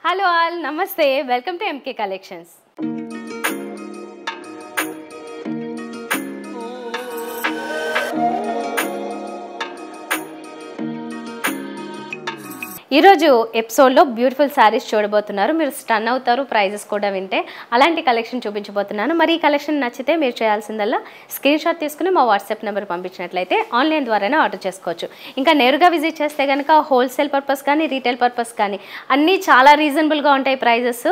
Hello all, Namaste, welcome to MK Collections. ఈరోజు ఎపిసోడ్లో beautiful saris చూడబోతున్నారు. మీరు స్టన్ అవుతారు ప్రైజెస్ కూడా వింటే. అలాంటి కలెక్షన్ చూపించబోతున్నాను. మరి ఈ కలెక్షన్ నచ్చితే మీరు చేయాల్సిందల్లా స్క్రీన్ షాట్ తీసుకుని మా వాట్సాప్ నెంబర్ పంపించినట్లయితే ఆన్లైన్ ద్వారానే ఆర్డర్ చేసుకోవచ్చు. ఇంకా నేరుగా విజిట్ చేస్తే కనుక హోల్సేల్ పర్పస్ కానీ రీటైల్ పర్పస్ కానీ అన్నీ చాలా రీజనబుల్గా ఉంటాయి ప్రైజెస్.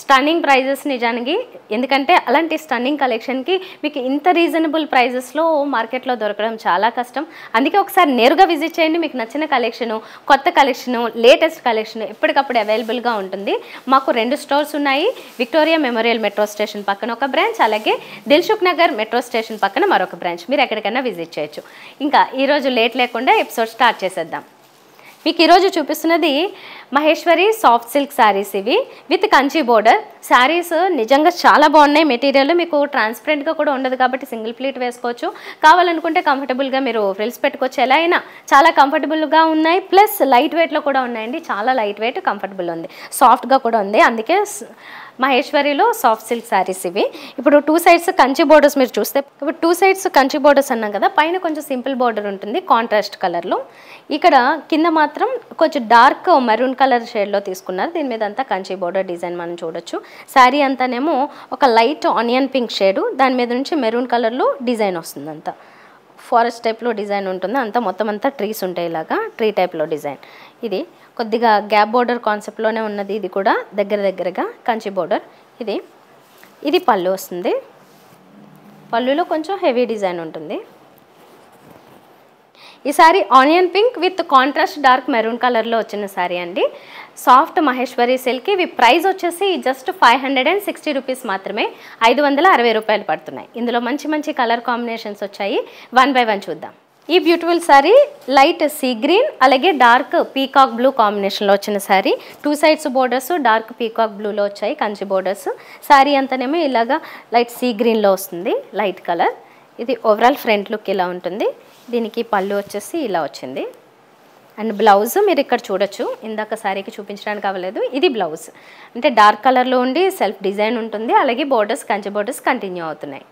స్టన్నింగ్ ప్రైజెస్ నిజానికి, ఎందుకంటే అలాంటి స్టన్నింగ్ కలెక్షన్కి మీకు ఇంత రీజనబుల్ ప్రైజెస్లో మార్కెట్లో దొరకడం చాలా కష్టం. అందుకే ఒకసారి నేరుగా విజిట్ చేయండి. మీకు నచ్చిన కలెక్షను, కొత్త కలెక్షను, లేటెస్ట్ కలెక్షన్ ఎప్పటికప్పుడు అవైలబుల్గా ఉంటుంది. మాకు 2 స్టోర్స్ ఉన్నాయి. విక్టోరియా మెమోరియల్ మెట్రో స్టేషన్ పక్కన ఒక బ్రాంచ్, అలాగే దిల్సుఖ్ నగర్ మెట్రో స్టేషన్ పక్కన మరొక బ్రాంచ్. మీరు ఎక్కడికైనా విజిట్ చేయొచ్చు. ఇంకా ఈరోజు లేట్ లేకుండా ఎపిసోడ్ స్టార్ట్ చేసేద్దాం. మీకు ఈరోజు చూపిస్తున్నది మహేశ్వరి సాఫ్ట్ సిల్క్ శారీస్. ఇవి విత్ కంచి బోర్డర్ శారీస్. నిజంగా చాలా బాగున్నాయి. మెటీరియల్ మీకు ట్రాన్స్పరెంట్గా కూడా ఉండదు కాబట్టి సింగిల్ ప్లీట్ వేసుకోవచ్చు. కావాలనుకుంటే కంఫర్టబుల్గా మీరు ఫ్రిల్స్ పెట్టుకోవచ్చు. ఎలా అయినా చాలా కంఫర్టబుల్గా ఉన్నాయి. ప్లస్ లైట్ వెయిట్లో కూడా ఉన్నాయండి. చాలా లైట్ వెయిట్, కంఫర్టబుల్ ఉంది, సాఫ్ట్గా కూడా ఉంది. అందుకే మహేశ్వరిలో సాఫ్ట్ సిల్క్ శారీస్ ఇవి. ఇప్పుడు 2 సైడ్స్ కంచి బోర్డర్స్ మీరు చూస్తే, ఇప్పుడు 2 సైడ్స్ కంచి బోర్డర్స్ అన్నాం కదా, పైన కొంచెం సింపుల్ బోర్డర్ ఉంటుంది కాంట్రాస్ట్ కలర్లో. ఇక్కడ కింద మాత్రం కొంచెం డార్క్ మెరూన్ కలర్ షేడ్లో తీసుకున్నారు. దీని మీద అంతా కంచి బోర్డర్ డిజైన్ మనం చూడొచ్చు. శారీ అంతానేమో ఒక లైట్ ఆనియన్ పింక్ షేడు, దాని మీద నుంచి మెరూన్ కలర్లో డిజైన్ వస్తుంది. అంతా ఫారెస్ట్ టైప్లో డిజైన్ ఉంటుంది. అంతా మొత్తం అంతా ట్రీస్ ఉంటాయి, ఇలాగా ట్రీ టైప్లో డిజైన్. ఇది కొద్దిగా గ్యాప్ బోర్డర్ కాన్సెప్ట్లోనే ఉన్నది. ఇది కూడా దగ్గరగా కంచి బోర్డర్. ఇది పళ్ళు వస్తుంది. పళ్ళులో కొంచెం హెవీ డిజైన్ ఉంటుంది. ఈ sorry onion pink with contrast dark maroon కలర్లో వచ్చిన శారీ అండి. Soft Maheshwari silk. ఇవి ప్రైస్ వచ్చేసి జస్ట్ 560 రూపీస్ మాత్రమే. 560 రూపాయలు పడుతున్నాయి. ఇందులో మంచి మంచి కలర్ కాంబినేషన్స్ వచ్చాయి. 1 బై 1 చూద్దాం. ఈ beautiful sari light sea green అలాగే డార్క్ పీకాక్ బ్లూ కాంబినేషన్లో వచ్చిన sari. 2 sides borders dark peacock బ్లూలో వచ్చాయి కంచి బోర్డర్స్. శారీ అంతానేమో ఇలాగా లైట్ సీ గ్రీన్లో వస్తుంది, లైట్ కలర్. ఇది ఓవరాల్ ఫ్రంట్ లుక్ ఇలా ఉంటుంది. దీనికి పళ్ళు వచ్చేసి ఇలా వచ్చింది. అండ్ బ్లౌజ్ మీరు ఇక్కడ చూడొచ్చు. ఇందాక శారీకి చూపించడానికి అవ్వలేదు. ఇది బ్లౌజ్. అంటే డార్క్ కలర్లో ఉండి సెల్ఫ్ డిజైన్ ఉంటుంది. అలాగే బోర్డర్స్ కంచి బోర్డర్స్ కంటిన్యూ అవుతున్నాయి.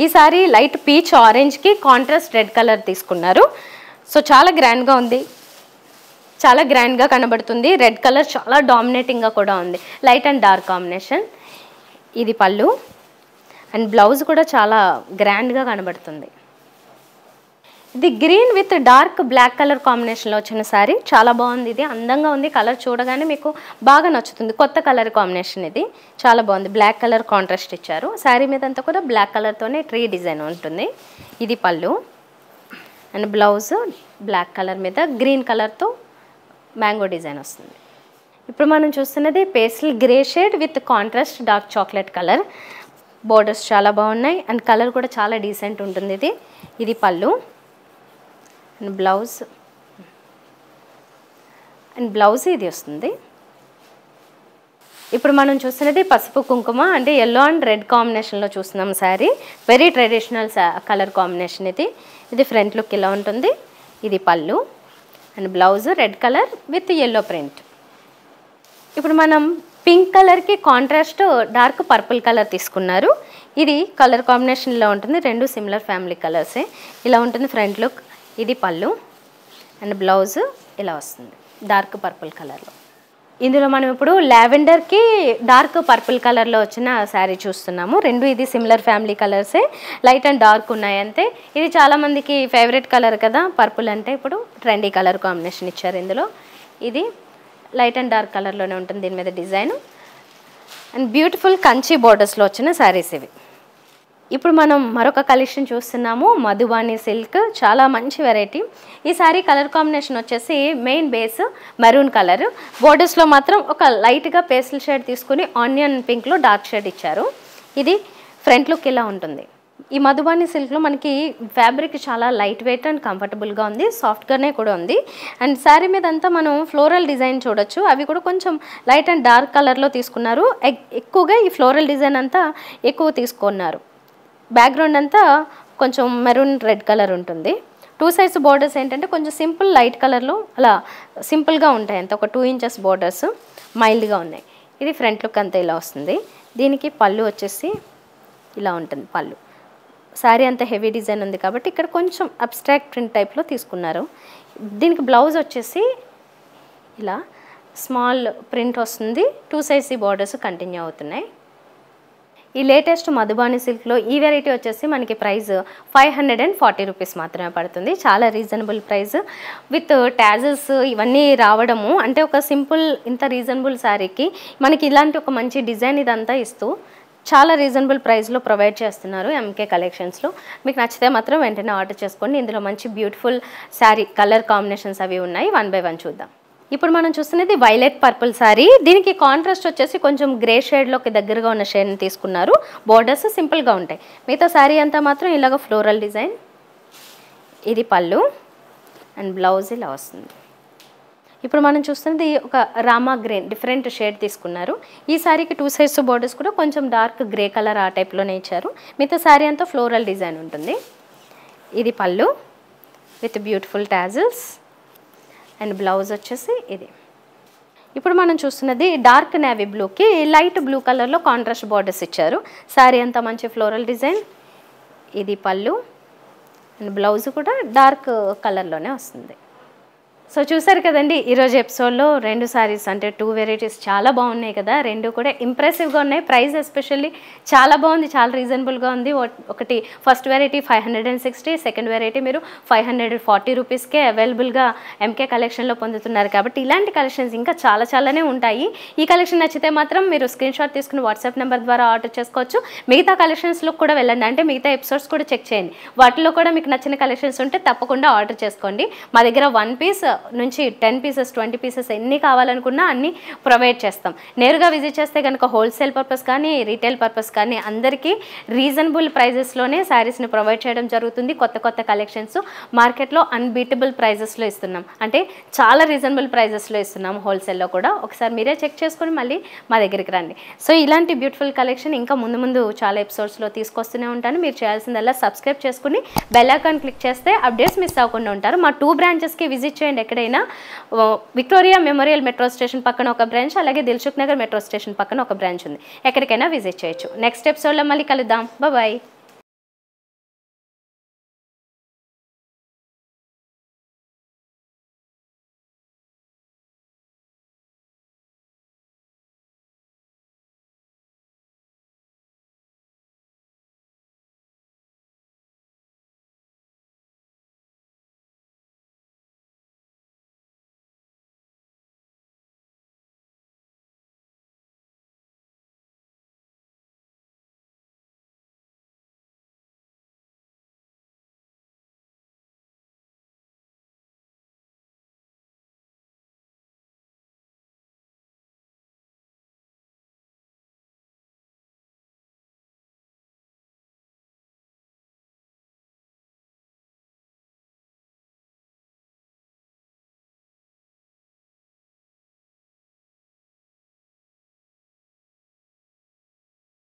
ఈ సారీ లైట్ పీచ్ ఆరెంజ్కి కాంట్రాస్ట్ రెడ్ కలర్ తీసుకున్నారు. సో చాలా గ్రాండ్గా ఉంది, చాలా గ్రాండ్గా కనబడుతుంది. రెడ్ కలర్ చాలా డామినేటింగ్గా కూడా ఉంది, లైట్ అండ్ డార్క్ కాంబినేషన్. ఇది పళ్ళు. అండ్ బ్లౌజ్ కూడా చాలా గ్రాండ్గా కనబడుతుంది. ఇది green with dark black colour కాంబినేషన్లో వచ్చిన శారీ. చాలా బాగుంది. ఇది అందంగా ఉంది. కలర్ చూడగానే మీకు బాగా నచ్చుతుంది. కొత్త కలర్ కాంబినేషన్ ఇది. చాలా బాగుంది. బ్లాక్ కలర్ కాంట్రాస్ట్ ఇచ్చారు. శారీ మీద అంతా కూడా బ్లాక్ కలర్తోనే ట్రీ డిజైన్ ఉంటుంది. ఇది పళ్ళు. అండ్ బ్లౌజ్ బ్లాక్ కలర్ మీద గ్రీన్ కలర్తో మ్యాంగో డిజైన్ వస్తుంది. ఇప్పుడు మనం చూస్తున్నది pastel grey shade with contrast dark chocolate colour. Borders చాలా బాగున్నాయి. అండ్ కలర్ కూడా చాలా డీసెంట్ ఉంటుంది. ఇది పళ్ళు. అండ్ బ్లౌజ్ ఇది వస్తుంది. ఇప్పుడు మనం చూస్తున్నది పసుపు కుంకుమ అంటే ఎల్లో అండ్ రెడ్ కాంబినేషన్లో చూస్తున్నాం sari. Very traditional colour combination ఇది. ఇది ఫ్రంట్ లుక్ ఇలా ఉంటుంది. ఇది పళ్ళు. And blouse red colour with yellow print. ఇప్పుడు మనం పింక్ కలర్కి కాంట్రాస్ట్ డార్క్ పర్పుల్ కలర్ తీసుకున్నారు. ఇది కలర్ కాంబినేషన్ ఇలా ఉంటుంది. 2 సిమిలర్ ఫ్యామిలీ కలర్సే. ఇలా ఉంటుంది ఫ్రంట్ లుక్. ఇది పళ్ళు. అండ్ బ్లౌజ్ ఇలా వస్తుంది డార్క్ పర్పుల్ కలర్లో. ఇందులో మనం ఇప్పుడు లావెండర్కి డార్క్ పర్పుల్ కలర్లో వచ్చిన శారీ చూస్తున్నాము. 2 ఇది సిమిలర్ ఫ్యామిలీ కలర్సే, లైట్ అండ్ డార్క్ ఉన్నాయి అంతే. ఇది చాలామందికి ఫేవరెట్ కలర్ కదా పర్పుల్ అంటే. ఇప్పుడు ట్రెండీ కలర్ కాంబినేషన్ ఇచ్చారు ఇందులో. ఇది లైట్ అండ్ డార్క్ కలర్లోనే ఉంటుంది దీని మీద డిజైన్. అండ్ బ్యూటిఫుల్ కంచి బోర్డర్స్లో వచ్చిన శారీస్ ఇవి. ఇప్పుడు మనం మరొక కలెక్షన్ చూస్తున్నాము. మధుబాని సిల్క్. చాలా మంచి వెరైటీ. ఈ శారీ కలర్ కాంబినేషన్ వచ్చేసి మెయిన్ బేస్ మెరూన్ కలర్. బోర్డర్స్లో మాత్రం ఒక లైట్గా పేస్టల్ షేడ్ తీసుకుని ఆనియన్ పింక్లో డార్క్ షేడ్ ఇచ్చారు. ఇది ఫ్రంట్ లుక్ ఇలా ఉంటుంది. ఈ మధుబాని సిల్క్లో మనకి ఫ్యాబ్రిక్ చాలా లైట్ వెయిట్ అండ్ కంఫర్టబుల్గా ఉంది, సాఫ్ట్గానే కూడా ఉంది. అండ్ శారీ మీద అంతా మనం ఫ్లోరల్ డిజైన్ చూడొచ్చు. అవి కూడా కొంచెం లైట్ అండ్ డార్క్ కలర్లో తీసుకున్నారు. ఎక్కువగా ఈ ఫ్లోరల్ డిజైన్ అంతా ఎక్కువ తీసుకున్నారు. బ్యాక్గ్రౌండ్ అంతా కొంచెం మెరూన్ రెడ్ కలర్ ఉంటుంది. 2 సైడ్స్ బోర్డర్స్ ఏంటంటే కొంచెం సింపుల్ లైట్ కలర్లో అలా సింపుల్గా ఉంటాయి. అంత ఒక 2 ఇంచెస్ బోర్డర్స్ మైల్డ్గా ఉన్నాయి. ఇది ఫ్రంట్ లుక్ అంతా ఇలా వస్తుంది. దీనికి పళ్ళు వచ్చేసి ఇలా ఉంటుంది. పళ్ళు శారీ అంతా హెవీ డిజైన్ ఉంది కాబట్టి ఇక్కడ కొంచెం అబ్స్ట్రాక్ట్ ప్రింట్ టైప్లో తీసుకున్నారు. దీనికి బ్లౌజ్ వచ్చేసి ఇలా స్మాల్ ప్రింట్ వస్తుంది. 2 సైడ్స్ బార్డర్స్ కంటిన్యూ అవుతున్నాయి. ఈ లేటెస్ట్ మధుబాని సిల్క్లో ఈ వెరైటీ వచ్చేసి మనకి ప్రైస్ 540 రూపీస్ మాత్రమే పడుతుంది. చాలా రీజనబుల్ ప్రైస్ విత్ ట్యాజెస్ ఇవన్నీ రావడము, అంటే ఒక సింపుల్ ఇంత రీజనబుల్ శారీకి మనకి ఇలాంటి ఒక మంచి డిజైన్ ఇదంతా ఇస్తూ చాలా రీజనబుల్ ప్రైస్లో ప్రొవైడ్ చేస్తున్నారు ఎంకే కలెక్షన్స్లో. మీకు నచ్చితే మాత్రం వెంటనే ఆర్డర్ చేసుకోండి. ఇందులో మంచి బ్యూటిఫుల్ శారీ కలర్ కాంబినేషన్స్ అవి ఉన్నాయి. 1 బై 1 చూద్దాం. ఇప్పుడు మనం చూస్తున్నది వైలెట్ పర్పుల్ శారీ. దీనికి కాంట్రాస్ట్ వచ్చేసి కొంచెం గ్రే షేడ్లోకి దగ్గరగా ఉన్న షేడ్ని తీసుకున్నారు. బోర్డర్స్ సింపుల్గా ఉంటాయి. మిగతా శారీ అంతా మాత్రం ఇలాగ ఫ్లోరల్ డిజైన్. ఇది పళ్ళు అండ్ బ్లౌజ్ ఇలా వస్తుంది. ఇప్పుడు మనం చూస్తున్నది ఒక రామా గ్రీన్ డిఫరెంట్ షేడ్ తీసుకున్నారు. ఈ శారీకి 2 సైడ్స్ బోర్డర్స్ కూడా కొంచెం డార్క్ గ్రే కలర్ ఆ టైప్లోనే ఇచ్చారు. మిగతా శారీ అంతా ఫ్లోరల్ డిజైన్ ఉంటుంది. ఇది పళ్ళు with beautiful tassels and blouse వచ్చేసి ఇది. ఇప్పుడు మనం చూస్తున్నది డార్క్ నేవీ బ్లూకి లైట్ బ్లూ కలర్లో కాంట్రాస్ట్ బార్డర్స్ ఇచ్చారు. శారీ అంతా మంచి ఫ్లోరల్ డిజైన్. ఇది పళ్ళు అండ్ బ్లౌజ్ కూడా డార్క్ కలర్లోనే వస్తుంది. సో చూసారు కదండి ఈరోజు ఎపిసోడ్లో 2 శారీస్ అంటే 2 వెరైటీస్ చాలా బాగున్నాయి కదా. 2 కూడా ఇంప్రెసివ్గా ఉన్నాయి. ప్రైస్ ఎస్పెషల్లీ చాలా బాగుంది, చాలా రీజనబుల్గా ఉంది. ఒకటి ఫస్ట్ వెరైటీ 560, సెకండ్ వెరైటీ మీరు 540 రూపీస్కే అవైలబుల్గా ఎంకే కలెక్షన్లో పొందుతున్నారు. కాబట్టి ఇలాంటి కలెక్షన్స్ ఇంకా చాలానే ఉంటాయి. ఈ కలెక్షన్ నచ్చితే మాత్రం మీరు స్క్రీన్ షాట్ తీసుకుని వాట్సాప్ నెంబర్ ద్వారా ఆర్డర్ చేసుకోవచ్చు. మిగతా కలెక్షన్స్లో కూడా వెళ్ళండి, అంటే మిగతా ఎపిసోడ్స్ కూడా చెక్ చేయండి. వాటిలో కూడా మీకు నచ్చిన కలెక్షన్స్ ఉంటే తప్పకుండా ఆర్డర్ చేసుకోండి. మా దగ్గర 1 పీస్ నుంచి 10 పీసెస్ 20 పీసెస్ ఎన్ని కావాలనుకున్నా అన్ని ప్రొవైడ్ చేస్తాం. నేరుగా విజిట్ చేస్తే కనుక హోల్సేల్ పర్పస్ కానీ రీటైల్ పర్పస్ కానీ అందరికీ రీజనబుల్ ప్రైజెస్లోనే శారీస్ని ప్రొవైడ్ చేయడం జరుగుతుంది. కొత్త కలెక్షన్స్ మార్కెట్లో అన్బీటబుల్ ప్రైజెస్లో ఇస్తున్నాం, అంటే చాలా రీజనబుల్ ప్రైజెస్లో ఇస్తున్నాం హోల్సేల్లో కూడా. ఒకసారి మీరే చెక్ చేసుకొని మళ్ళీ మా దగ్గరికి రండి. సో ఇలాంటి బ్యూటిఫుల్ కలెక్షన్ ఇంకా ముందు చాలా ఎపిసోడ్స్లో తీసుకొస్తూనే ఉంటాను. మీరు చేయాల్సిందల్లా సబ్స్క్రైబ్ చేసుకుని బెల్ ఐకాన్ క్లిక్ చేస్తే అప్డేట్స్ మిస్ అవ్వకుండా ఉంటారు. మా 2 బ్రాంచెస్కి విజిట్ చేయండి. ఎక్కడైనా విక్టోరియా మెమోరియల్ మెట్రో స్టేషన్ పక్కన ఒక బ్రాంచ్, అలాగే దిల్సుఖ్ నగర్ మెట్రో స్టేషన్ పక్కన ఒక బ్రాంచ్ ఉంది. ఎక్కడికైనా విజిట్ చేయొచ్చు. నెక్స్ట్ ఎపిసోడ్లో మళ్ళీ కలుద్దాం. బాయ్.